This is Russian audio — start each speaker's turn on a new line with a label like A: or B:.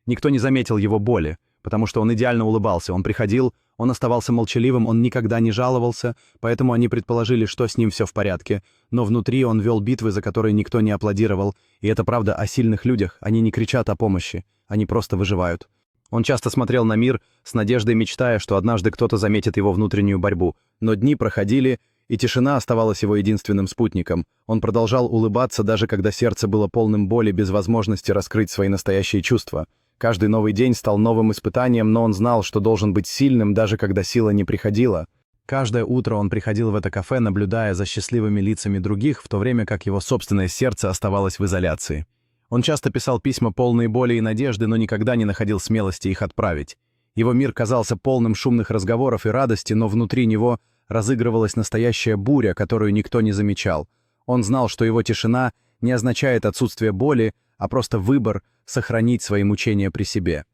A: Никто не заметил его боли, потому что он идеально улыбался. Он приходил, он оставался молчаливым, он никогда не жаловался, поэтому они предположили, что с ним все в порядке. Но внутри он вел битвы, за которые никто не аплодировал. И это правда о сильных людях, они не кричат о помощи, они просто выживают. Он часто смотрел на мир, с надеждой мечтая, что однажды кто-то заметит его внутреннюю борьбу. Но дни проходили, и тишина оставалась его единственным спутником. Он продолжал улыбаться, даже когда сердце было полным боли, без возможности раскрыть свои настоящие чувства. Каждый новый день стал новым испытанием, но он знал, что должен быть сильным, даже когда сила не приходила. Каждое утро он приходил в это кафе, наблюдая за счастливыми лицами других, в то время как его собственное сердце оставалось в изоляции. Он часто писал письма, полные боли и надежды, но никогда не находил смелости их отправить. Его мир казался полным шумных разговоров и радости, но внутри него разыгрывалась настоящая буря, которую никто не замечал. Он знал, что его тишина не означает отсутствие боли, а просто выбор сохранить свои мучения при себе.